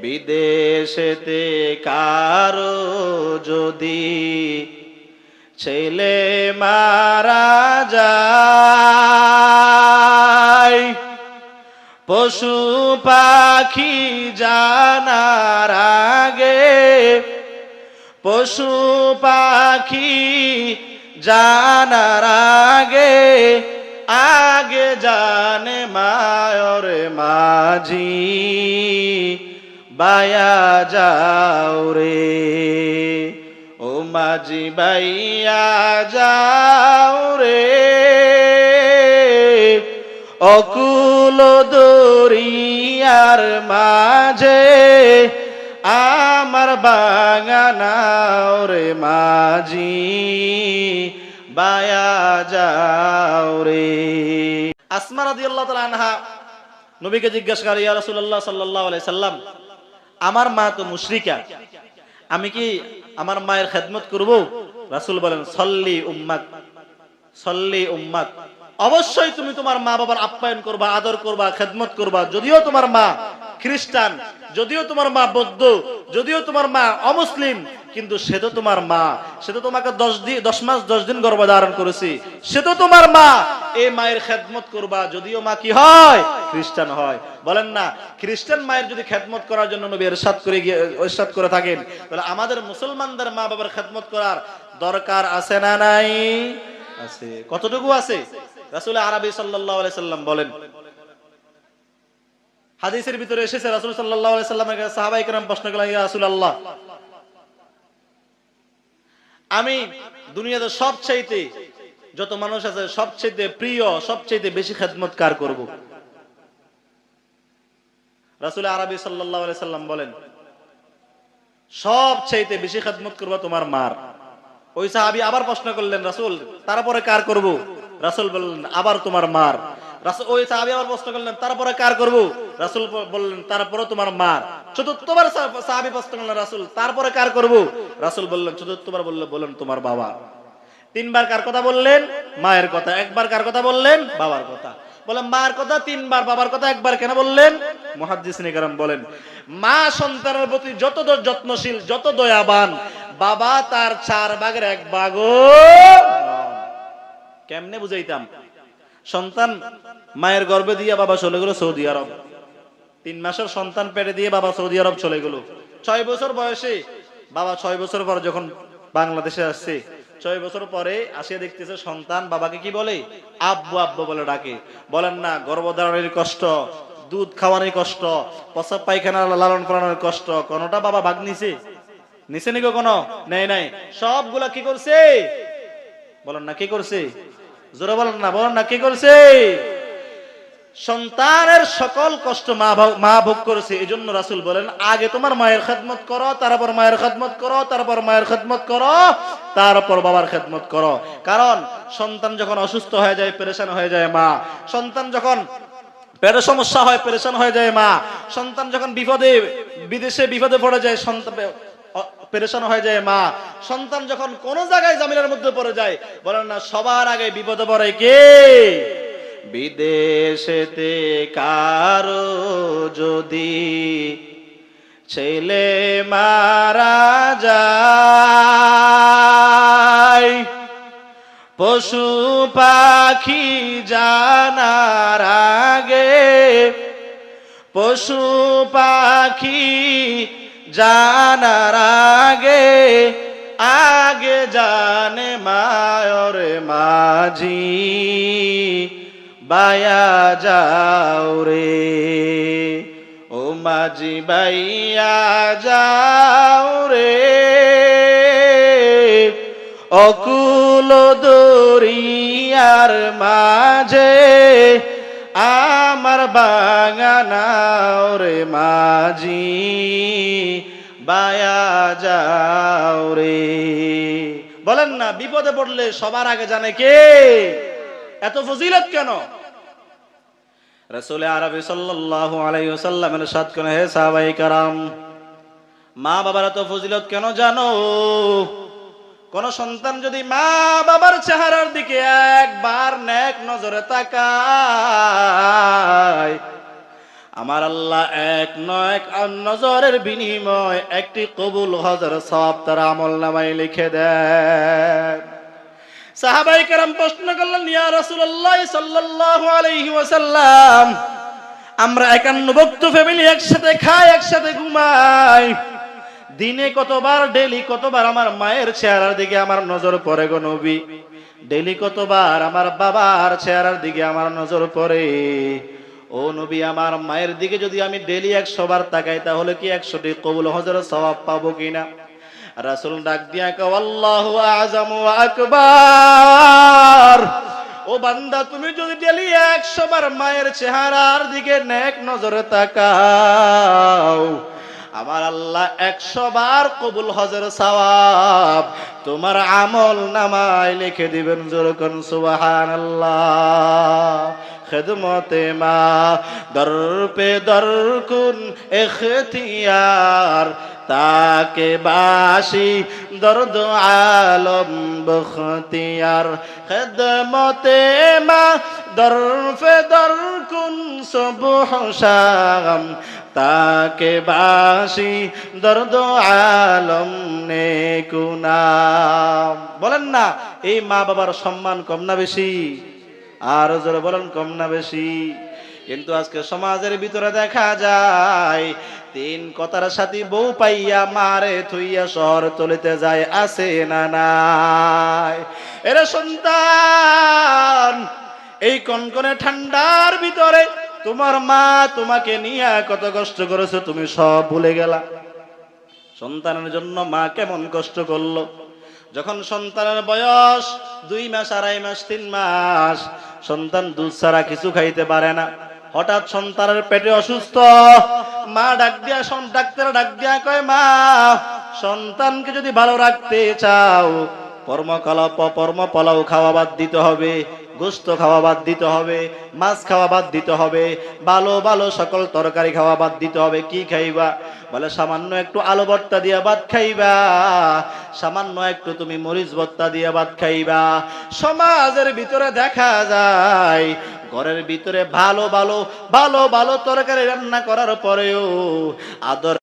বিদেশেতে কারো যদি ছেলে মারা যায়, পশু পাখি জানার আগে, পশু পাখি জানার আগে, আগে জানে মায়র মাঝি বায়া যাও রে, ও মাঝি বাইয়া যাও রে, অকুল দরিয়ার মাঝে আমার বাগানাও রে মাঝি বায়া যাও রে। আসমা রাদিয়াল্লাহু তাআলা আনহা নবীকে জিজ্ঞাসা করে, ইয়া রাসূলুল্লাহ সাল্লাল্লাহু আলাইহি সাল্লাম, আমার মা তো মুশরিকা, আমি কি আমার মায়ের খেদমত করব? রাসূল বলেন, সল্লি উম্মাক, সল্লি উম্মাক, অবশ্যই তুমি তোমার মা বাবার আপ্যায়ন করবা, আদর করবা, খেদমত করবা। যদিও তোমার মা খ্রিস্টান, যদিও তোমার মা বৌদ্ধ, যদিও তোমার মা অমুসলিম, কিন্তু সে তো তোমার মা, সে তো তোমাকে 10 মাস 10 দিন গর্ভধারণ করেছে, সে তো তোমার মা। এই মায়ের খেদমত করবা, যদিও মা কি হয়? খ্রিস্টান হয়। বলেন না, খ্রিস্টান মায়ের যদি খেদমত করার জন্য নবী ইরশাদ করে থাকেন, তাহলে আমাদের মুসলমানদের মা বাবার খেদমত করার দরকার আছে না নাই? আছে। কতটুকু আছে? রাসূল আরবি সাল্লাল্লাহু আলাইহি সাল্লাম বলেন, হাদিসের ভিতরে এসেছে, রাসূল সাল্লাল্লাহু আলাইহি সাল্লামের কাছে সাহাবায়ে কেরাম প্রশ্ন করলেন, ইয়া রাসূলুল্লাহ, আমি দুনিয়াতে সবচাইতে, যত মানুষ আছে সবচাইতে প্রিয়, সবচাইতে বেশি খেদমত কার করব? রাসূল আরবি সাল্লাল্লাহু আলাইহি সাল্লাম বলেন, সবচাইতে বেশি খেদমত করব তোমার মার। ওই সাহাবী আবার প্রশ্ন করলেন, রাসূল তারপরে কার করব? রাসূল বললেন, আবার তোমার মার। রাসূল ওই সাহাবী আবার প্রশ্ন করলেন, তারপরে কার করব? রাসূল বললেন, তারপরে তোমার মার। চতুর্থবার সাহাবী প্রশ্ন করলেন, রাসূল তারপরে কার করব? রাসূল বললেন, চতুর্থবার বললেন তোমার বাবা। 3 বার কার কথা বললেন? মায়ের কথা। 1 বার কার কথা বললেন? বাবার কথা। বলেন মার কথা 3 বার, বাবার কথা 1 বার কেন বললেন? মুহাদ্দিসিনে কেরাম বলেন, মা সন্তানের প্রতি যত যত্নশীল, যত দয়াবান, বাবা তার 4 ভাগের 1 ভাগও নন। কেমনে বুঝাইতাম? সন্তান মায়ের গর্ভে দিয়ে বাবা চলে গেল সৌদি আরব, 3 মাসের সন্তান পেটে দিয়ে বাবা সৌদি আরব চলে গেল। 6 বছর বয়সে বাবা, 6 বছর পর যখন বাংলাদেশে আসছে, 6 বছর পরে আসিয়া দেখতেছে সন্তান বাবাকে কি বলে? আব্বু আব্বু বলে ডাকে। বলেন না, গর্ভধারণের কষ্ট, দুধ খাওয়ানোর কষ্ট, প্রস্রাব পায়খানা লালন পালনের কষ্ট, কোনটা বাবা ভাগ নিছে? নিছে নাকি কোনো? নেই নাই। সবগুলা কি করছে? বলেন না কি করছে? জোরে বলেন না, বলেন না কি করছে? সন্তানের সকল কষ্ট মা ভোগ করেছে। এই জন্য রাসূল বলেন, আগে তোমার মায়ের খেদমত করো, তারপর মায়ের খেদমত করো, তারপর মায়ের খেদমত করো, তারপর বাবার খেদমত করো। কারণ সন্তান যখন অসুস্থ হয়ে যায়, পেরেশান হয়ে যায় মা। সন্তান যখন পেটের সমস্যা হয়, পেরেশান হয়ে যায় মা। সন্তান যখন বিদেশে বিপদে পড়ে যায়, সন্তান পেরেশান হয়ে যায় মা। সন্তান যখন কোন জায়গায় জামিলার মধ্যে পড়ে যায়, বলেন না সবার আগে বিপদে পড়ে কে? বিদেশেতে কারো যদি ছেলে মারা যায়, পশু পাখি জানার আগে, পশু পাখি জানার আগে, আগে জানে মায়র মাঝি বায়া যাও রে, ও মাঝি বাইয়া যাও রে, অকুল দরিয়ার মাঝে আমার বাগানাও রে মাঝি বায়া যাও রে। বলেন না, বিপদে পড়লে সবার আগে জানে কে? এত ফজিলত কেন? রাসূল আরবি সাল্লাল্লাহু আলাইহি ওয়াসাল্লাম ইরশাদ করেন, হে সাহাবায়ে কেরাম, মা বাবার এত ফজিলত কেন জানো? কোন সন্তান যদি মা বাবার চেহারার দিকে একবার নেক নজরে তাকায়, আমার আল্লাহ এক নয় নজরের বিনিময় একটি কবুল হজের সওয়াব তার আমলনামায় লিখে দেন। সাহাবায়ে কেরাম প্রশ্ন করলেন, ইয়া রাসূলুল্লাহ সাল্লাল্লাহু আলাইহি ওয়াসাল্লাম, আমরা 51 ভক্ত ফ্যামিলি একসাথে খাই, একসাথে ঘুমাই, দিনে কতবার, ডেইলি কতবার আমার মায়ের চেহারার দিকে আমার নজর পড়ে গো নবী? ডেইলি কতবার আমার বাবার চেহারার দিকে আমার নজর পড়ে? ও নবী, আমার মায়ের দিকে যদি আমি ডেইলি 100 বার তাকাই তাহলে কি 100টি কবুল হজের সওয়াব পাবো কিনা? রাসূল ডাক দিয়া কয়, আল্লাহু আযম ওয়া আকবার। ও বান্দা, তুমি যদি ডেইলি 100 বার মায়ের চেহারার দিকে নেক নজরে তাকাও, আমার আল্লাহ 100 বার কবুল হজের সওয়াব তোমার আমল নামায় লিখে দিবেন। জোরে কোন সুবহানাল্লাহ। খিদমতে মা দর পে দর কুন ইখতিয়ার, তাকে বাসি দর্দ আলম বখতিয়ার। খিদমতে মা দর পে দর কুন সুবহ শাম, তাকে বাসি দর্দ আলম নেকুনাম। বলেন না, এই মা বাবার সম্মান কম না বেশি? আর জোরে বলেন, কম না বেশি? কিন্তু আজকে সমাজের ভিতরে দেখা যায় 3 কথার সাথে বউ পাইয়া মারে থুইয়া শহর চলিতে যায়, আছে না নাই? এরে সন্তান, এই কনকনে ঠান্ডার ভিতরে তোমার মা তোমাকে নিয়ে কত কষ্ট করেছে তুমি সব ভুলে গেলা। সন্তানের জন্য মা কেমন কষ্ট করলো। যখন সন্তানের বয়স 2 মাস, 2.5 মাস, 3 মাস, সন্তান দুধ ছাড়া কিছু খাইতে পারে না। হঠাৎ সন্তানের পেটে অসুস্থ, মা ডাক্তার ডাক দিয়া কয়, মা, সন্তানকে যদি ভালো রাখতে চাও পরম পোলাও খাওয়া বাদ দিতে হবে, গোস্ত খাওয়া বাদ দিতে হবে, মাছ খাওয়া বাদ দিতে হবে, ভালো ভালো সকল তরকারি খাওয়া বাদ দিতে হবে। কি খাইবা? বলে সামান্য একটু আলু ভর্তা দিয়া ভাত খাইবা, সামান্য একটু তুমি মরিচ ভর্তা দিয়া ভাত খাইবা। সমাজের ভিতরে দেখা যায় ঘরের ভিতরে ভালো ভালো তরকারি রান্না করার পরেও আদর